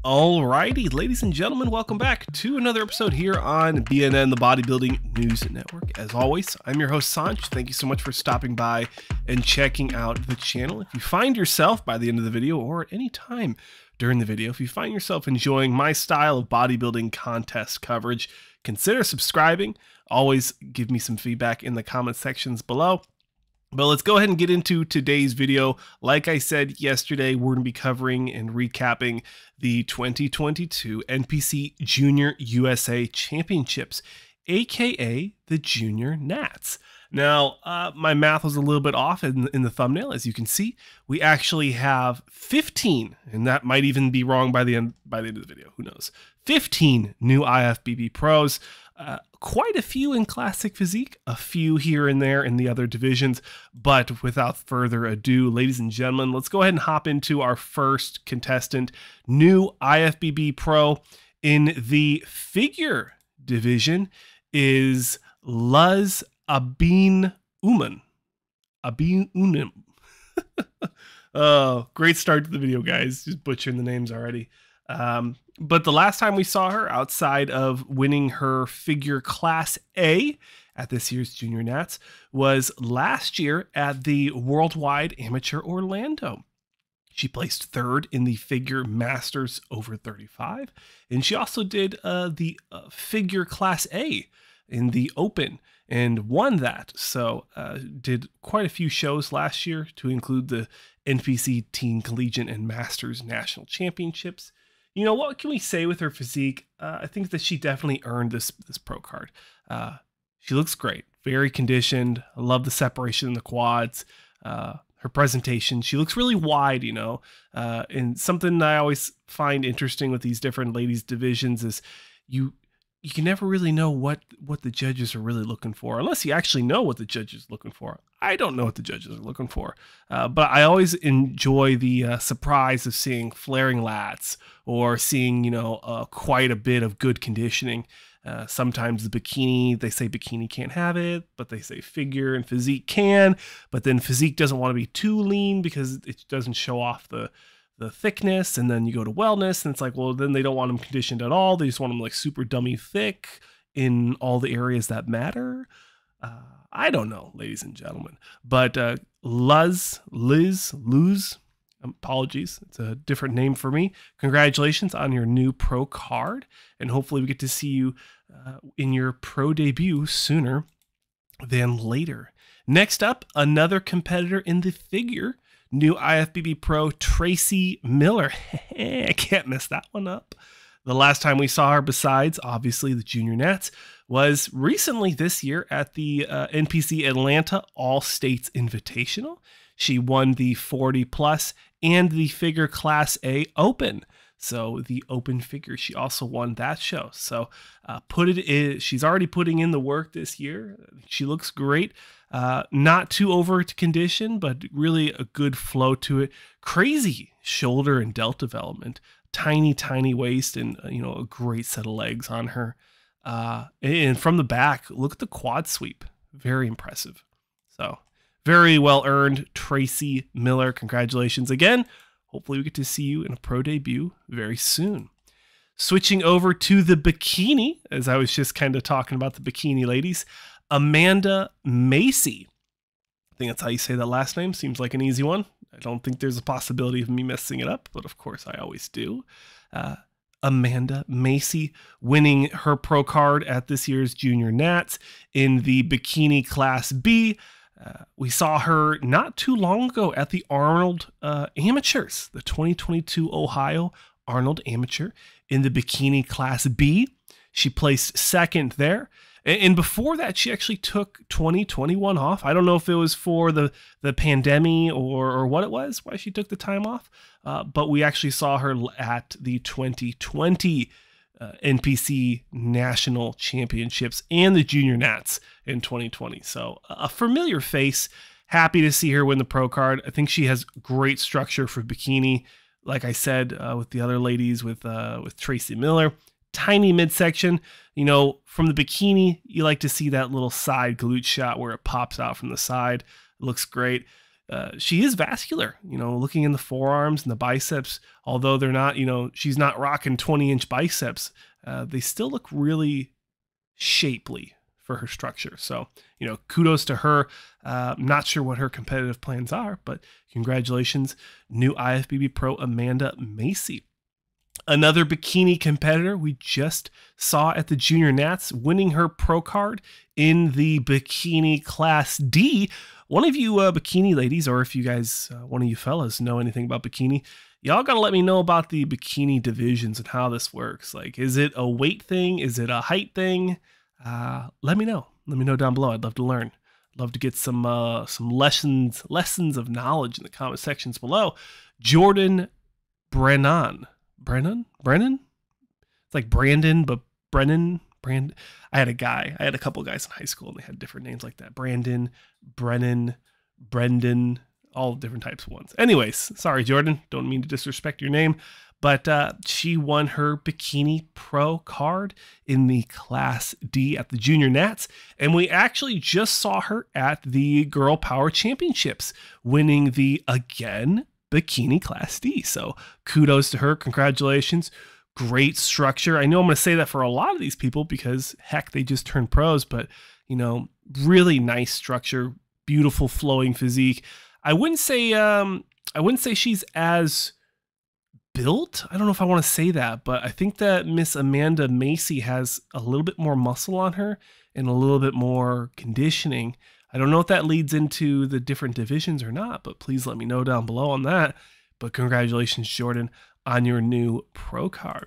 Alrighty, ladies and gentlemen, welcome back to another episode here on BNN, the Bodybuilding News Network. As always, I'm your host, Sanj. Thank you so much for stopping by and checking out the channel. If you find yourself by the end of the video or at any time during the video, if you find yourself enjoying my style of bodybuilding contest coverage, consider subscribing. Always give me some feedback in the comment sections below. But let's go ahead and get into today's video. Like I said yesterday, we're going to be covering and recapping the 2022 NPC Junior USA Championships, aka the Junior Nats. Now, my math was a little bit off in the thumbnail. As you can see, we actually have 15, and that might even be wrong by the end of the video. Who knows? 15 new IFBB pros. Quite a few in Classic Physique, a few here and there in the other divisions, but without further ado, ladies and gentlemen, let's go ahead and hop into our first contestant, new IFBB pro in the figure division is Luz Abin Uman. Abin Unum. Oh, great start to the video, guys. Just butchering the names already. But the last time we saw her outside of winning her figure class A at this year's Junior Nats was last year at the Worldwide Amateur Orlando. She placed third in the figure masters over 35. And she also did the figure class A in the open and won that. So did quite a few shows last year to include the NPC Teen Collegiate and Masters National Championships. You know, what can we say with her physique? I think that she definitely earned this pro card. She looks great, very conditioned. I love the separation in the quads. Her presentation, she looks really wide, you know. And something I always find interesting with these different ladies divisions is you can never really know what the judges are really looking for, unless you actually know what the judges are looking for. I don't know what the judges are looking for, but I always enjoy the surprise of seeing flaring lats or seeing, you know, quite a bit of good conditioning. Sometimes the bikini, they say bikini can't have it, but they say figure and physique can, but then physique doesn't want to be too lean because it doesn't show off the thickness. And then you go to wellness and it's like, well, then they don't want them conditioned at all. They just want them like super dummy thick in all the areas that matter. I don't know, ladies and gentlemen, but Liz, apologies, it's a different name for me. Congratulations on your new pro card, and hopefully we get to see you in your pro debut sooner than later. Next up, another competitor in the figure, new IFBB pro Tracy Miller. I can't mess that one up. The last time we saw her, besides obviously the Junior Nats, was recently this year at the NPC Atlanta All States Invitational. She won the 40 plus and the figure class A open. So the open figure, she also won that show. So she's already putting in the work this year. She looks great. Not too over to condition, but really a good flow to it. Crazy shoulder and delt development. Tiny waist, and you know, a great set of legs on her. And from the back, look at the quad sweep. Very impressive. So very well earned, Tracy Miller. Congratulations again. Hopefully we get to see you in a pro debut very soon. Switching over to the bikini, as I was just kind of talking about the bikini ladies, Amanda Macy. I think that's how you say that last name. Seems like an easy one. I don't think there's a possibility of me messing it up, but of course I always do. Amanda Macy winning her pro card at this year's Junior Nats in the bikini class B. We saw her not too long ago at the Arnold Amateurs, the 2022 Ohio Arnold Amateur in the bikini class B. She placed second there. And before that, she actually took 2021 off. I don't know if it was for the pandemic or what it was, why she took the time off. But we actually saw her at the 2020 NPC National Championships and the Junior Nats in 2020. So a familiar face. Happy to see her win the pro card. I think she has great structure for bikini. Like I said, with the other ladies, with Tracy Miller. Tiny midsection. You know, from the bikini, you like to see that little side glute shot where it pops out from the side. It looks great. she is vascular, looking in the forearms and the biceps, although they're not, she's not rocking 20-inch biceps. They still look really shapely for her structure. So, kudos to her. I'm not sure what her competitive plans are, but congratulations, new IFBB Pro Amanda Macy. Another bikini competitor we just saw at the Junior Nats, winning her pro card in the bikini class D. One of you bikini ladies, or if you guys, one of you fellas know anything about bikini, y'all gotta let me know about the bikini divisions and how this works. Like, is it a weight thing? Is it a height thing? Let me know. Let me know down below. I'd love to learn. I'd love to get some lessons of knowledge in the comment sections below. Jordan Brennan. It's like Brandon, but Brennan. I had a couple guys in high school and they had different names like that. Brandon, Brennan, Brendan, all different types of ones. Anyways, sorry, Jordan. Don't mean to disrespect your name, but she won her bikini pro card in the class D at the Junior Nats. And we actually just saw her at the Girl Power Championships, winning the, again, bikini class D. So kudos to her. Congratulations. Great structure. I know I'm going to say that for a lot of these people because heck, they just turned pros, but really nice structure, beautiful flowing physique. I wouldn't say she's as built. I don't know if I want to say that, but I think that Miss Amanda Macy has a little bit more muscle on her and a little bit more conditioning. I don't know if that leads into the different divisions or not, but please let me know down below on that. But congratulations, Jordan, on your new pro card.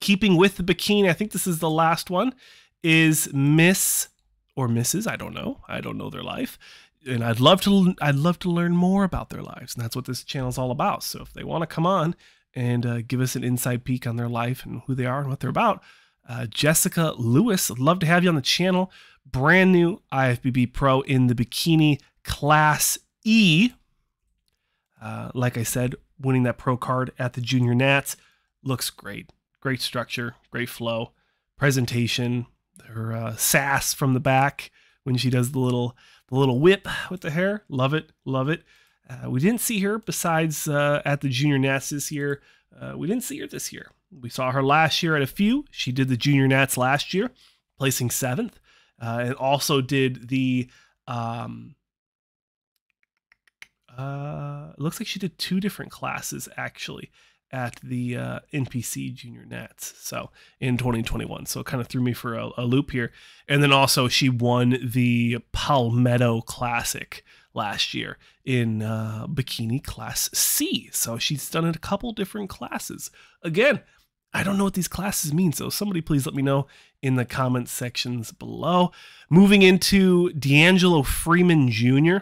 Keeping with the bikini, I think this is the last one, is Miss or Mrs. I don't know their life. And I'd love to learn more about their lives. And that's what this channel is all about. So if they want to come on and give us an inside peek on their life and who they are and what they're about, Jessica Lewis, I'd love to have you on the channel. Brand new IFBB Pro in the bikini class E. Like I said, winning that pro card at the Junior Nats. Looks great. Great structure, great flow, presentation, her sass from the back when she does the little whip with the hair. Love it, love it. We didn't see her besides at the Junior Nats this year. We didn't see her this year. We saw her last year at a few. She did the Junior Nats last year, placing 7th. And also did the, it looks like she did 2 different classes actually at the NPC Junior Nats, so in 2021. So it kind of threw me for a loop here. And then also she won the Palmetto Classic last year in bikini class C. So she's done a couple different classes. Again, I don't know what these classes mean, so somebody please let me know in the comment sections below. Moving into D'Angelo Freeman Jr.,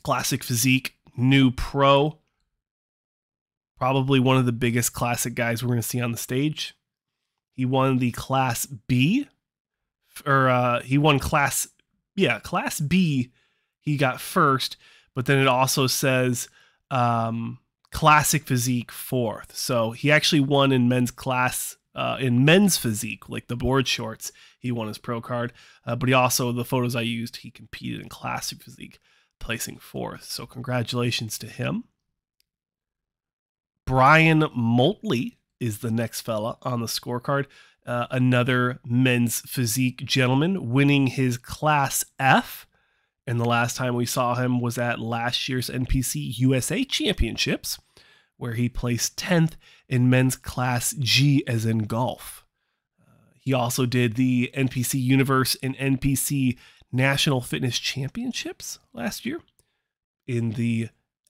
classic physique, new pro. Probably one of the biggest classic guys we're going to see on the stage. He won the class B, or he won class B. He got first, but then it also says classic physique 4th. So he actually won in men's class, in men's physique, like the board shorts. He won his pro card, but he also, the photos I used, he competed in classic physique, placing 4th. So congratulations to him. Brian Motley is the next fella on the scorecard. Another men's physique gentleman, winning his class F. And the last time we saw him was at last year's NPC USA Championships, where he placed 10th in men's class G, as in golf. He also did the NPC Universe and NPC National Fitness Championships last year in the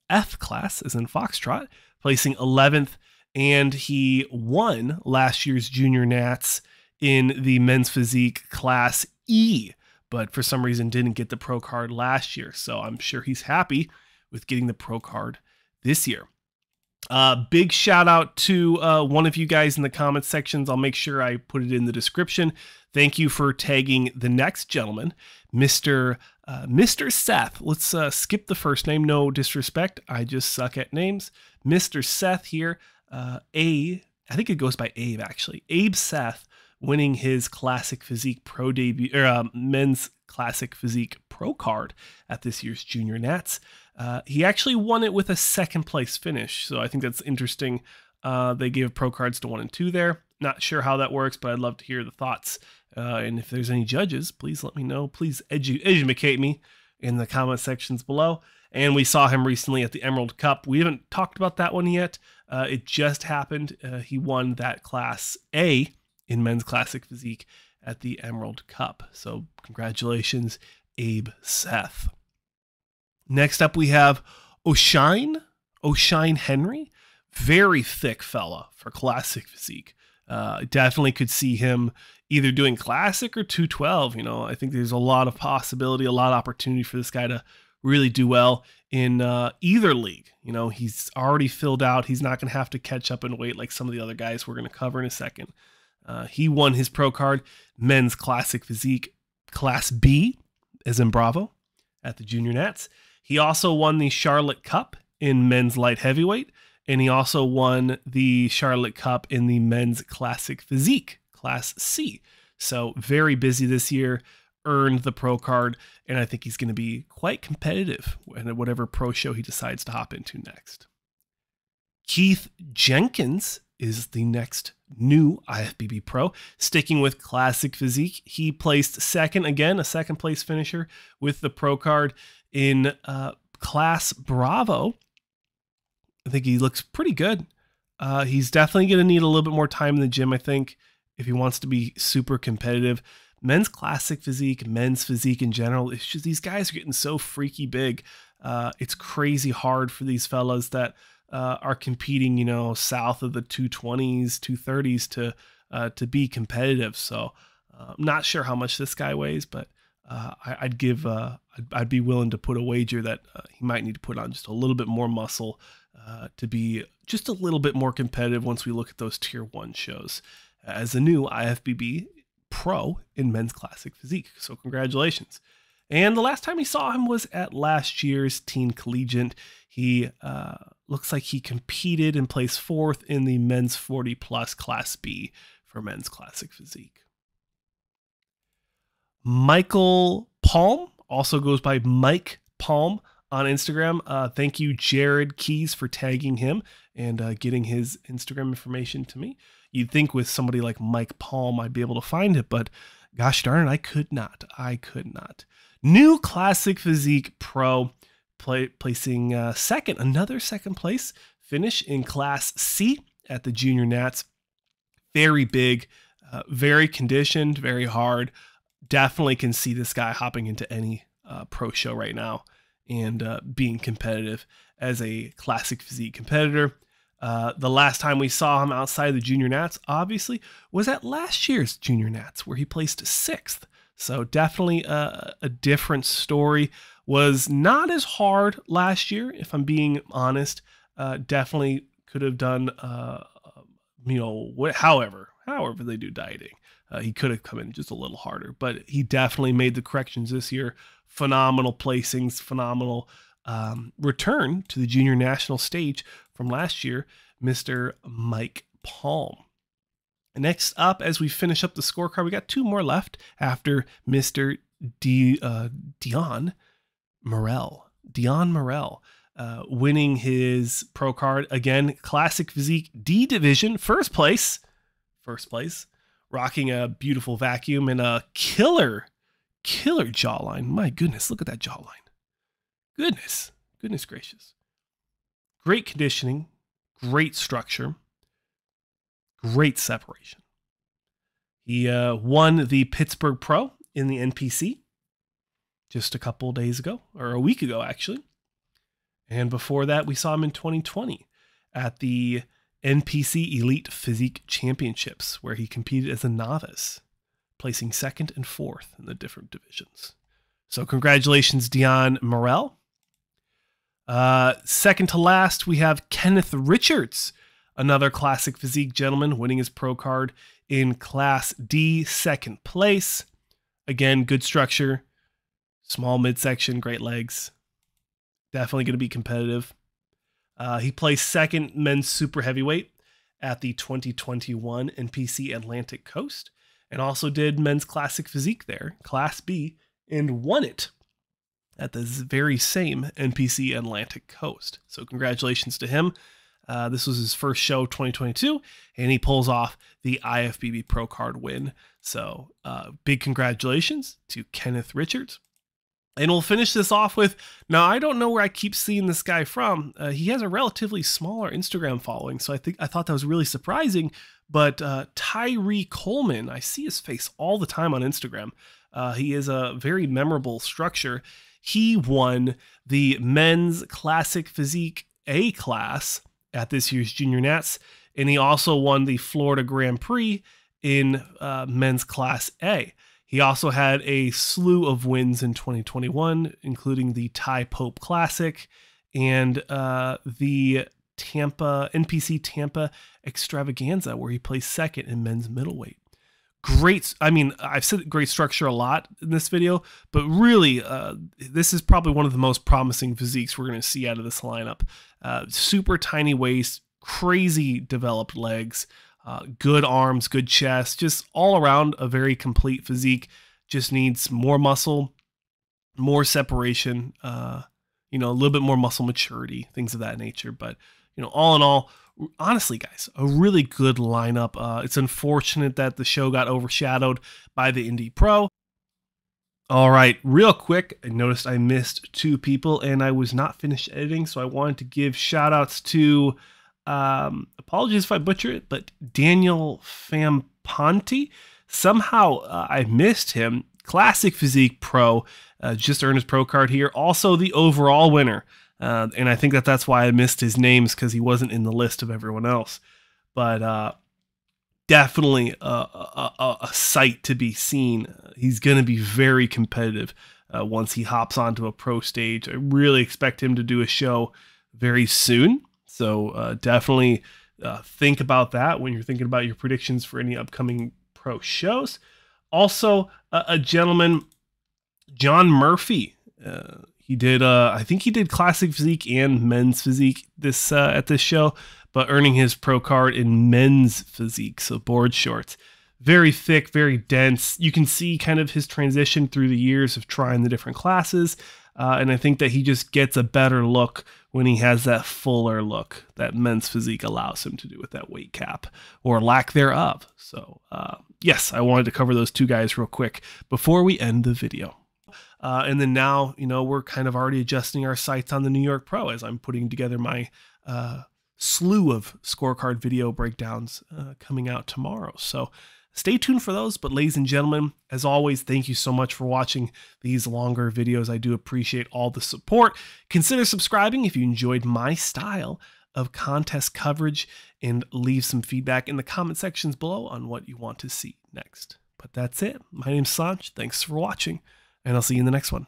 F class, as in Foxtrot, placing 11th, and he won last year's Junior Nats in the men's physique class E, but for some reason didn't get the pro card last year. So I'm sure he's happy with getting the pro card this year. Big shout out to one of you guys in the comment sections. I'll make sure I put it in the description. Thank you for tagging the next gentleman, Mr. Seth. Let's skip the first name. No disrespect. I just suck at names. Mr. Seth here. I think it goes by Abe, actually. Abe Seth, winning his classic physique pro debut, or men's classic physique pro card at this year's Junior Nats. He actually won it with a second place finish, so I think that's interesting. They gave pro cards to 1 and 2 there. Not sure how that works, but I'd love to hear the thoughts. And if there's any judges, please let me know. Please educate me in the comment sections below. And we saw him recently at the Emerald Cup. We haven't talked about that one yet. It just happened. He won that Class A in men's classic physique at the Emerald Cup. So congratulations, Abe Seth. Next up, we have Oshine Henry. Very thick fella for classic physique. Definitely could see him either doing classic or 212. I think there's a lot of possibility, a lot of opportunity for this guy to really do well in either league. He's already filled out. He's not going to have to catch up and wait like some of the other guys we're going to cover in a second. He won his pro card, men's classic physique, Class B, as in Bravo, at the Junior Nats. He also won the Charlotte Cup in men's light heavyweight, and he also won the Charlotte Cup in the men's classic physique, Class C. So very busy this year, earned the pro card, and I think he's going to be quite competitive in whatever pro show he decides to hop into next. Keith Jenkins is the next new IFBB pro. Sticking with classic physique, he placed second, again, a second place finisher with the pro card in Class Bravo. I think he looks pretty good. He's definitely going to need a little bit more time in the gym, I think, if he wants to be super competitive. Men's classic physique, men's physique in general, it's just these guys are getting so freaky big. It's crazy hard for these fellas that are competing, south of the 220s, 230s to be competitive. So I'm not sure how much this guy weighs, but I'd be willing to put a wager that he might need to put on just a little bit more muscle to be just a little bit more competitive once we look at those tier 1 shows as a new IFBB pro in men's classic physique. So congratulations. And the last time we saw him was at last year's Teen Collegiate. He looks like he competed and placed 4th in the men's 40 plus Class B for men's classic physique. Michael Palm also goes by Mike Palm on Instagram. Thank you, Jared Keys, for tagging him and getting his Instagram information to me. You'd think with somebody like Mike Palm, I'd be able to find it, but gosh darn it, I could not. New classic physique pro, placing second, another second place finish in Class C at the Junior Nats. Very big, very conditioned, very hard. Definitely can see this guy hopping into any pro show right now and being competitive as a classic physique competitor. The last time we saw him outside the Junior Nats, obviously, was at last year's Junior Nats, where he placed 6th. So definitely a different story. Was not as hard last year, if I'm being honest. Definitely could have done, however they do dieting. He could have come in just a little harder, but he definitely made the corrections this year. Phenomenal placings, phenomenal return to the junior national stage from last year, Mr. Mike Palm. Next up, as we finish up the scorecard, we got 2 more left after Mr. Dion Morel. Winning his pro card again, classic physique D division, first place, rocking a beautiful vacuum and a killer jawline. My goodness, look at that jawline. Goodness gracious. Great conditioning, great structure, great separation. He won the Pittsburgh Pro in the NPC just a couple days ago, or a week ago, actually. And before that, we saw him in 2020 at the NPC Elite Physique Championships, where he competed as a novice, placing 2nd and 4th in the different divisions. So congratulations, Dion Morel. Second to last, we have Kenneth Richards, another classic physique gentleman, winning his pro card in Class D, 2nd place. Again, good structure, small midsection, great legs. Definitely going to be competitive. He placed 2nd men's super heavyweight at the 2021 NPC Atlantic Coast, and also did men's classic physique there, Class B, and won it. at this very same NPC Atlantic Coast. So congratulations to him. This was his first show of 2022, and he pulls off the IFBB Pro Card win. So big congratulations to Kenneth Richards. And we'll finish this off with, now I don't know where I keep seeing this guy from. He has a relatively smaller Instagram following, so I thought that was really surprising. But Tyree Coleman, I see his face all the time on Instagram. He is a very memorable structure. He won the men's classic physique A class at this year's Junior Nats, and he also won the Florida Grand Prix in men's class A. He also had a slew of wins in 2021, including the Ty Pope Classic and the NPC Tampa Extravaganza, where he placed second in men's middleweight. Great. I mean, I've said great structure a lot in this video, but really, this is probably one of the most promising physiques we're going to see out of this lineup. Super tiny waist, crazy developed legs, good arms, good chest, just all around a very complete physique. Just needs more muscle, more separation, a little bit more muscle maturity, things of that nature. But, all in all, honestly, guys, a really good lineup. It's unfortunate that the show got overshadowed by the Indy Pro. All right, real quick, I noticed I missed two people and I was not finished editing, so I wanted to give shout outs to, apologies if I butcher it, but Daniel Famponti. Somehow I missed him. Classic Physique Pro, just earned his pro card here. Also the overall winner. And I think that's why I missed his names, because he wasn't in the list of everyone else. But definitely a sight to be seen. He's going to be very competitive once he hops onto a pro stage. I really expect him to do a show very soon. So definitely think about that when you're thinking about your predictions for any upcoming pro shows. Also, a gentleman, John Murphy. He did, I think he did classic physique and men's physique at this show, but earning his pro card in men's physique, so board shorts. Very thick, very dense. You can see kind of his transition through the years of trying the different classes, and I think that he just gets a better look when he has that fuller look that men's physique allows him to do with that weight cap, or lack thereof. So, yes, I wanted to cover those two guys real quick before we end the video. And then now, we're kind of already adjusting our sights on the New York Pro as I'm putting together my slew of scorecard video breakdowns coming out tomorrow. So stay tuned for those. But ladies and gentlemen, as always, thank you so much for watching these longer videos. I do appreciate all the support. Consider subscribing if you enjoyed my style of contest coverage, and leave some feedback in the comment sections below on what you want to see next. But that's it. My name's Sanch. Thanks for watching, and I'll see you in the next one.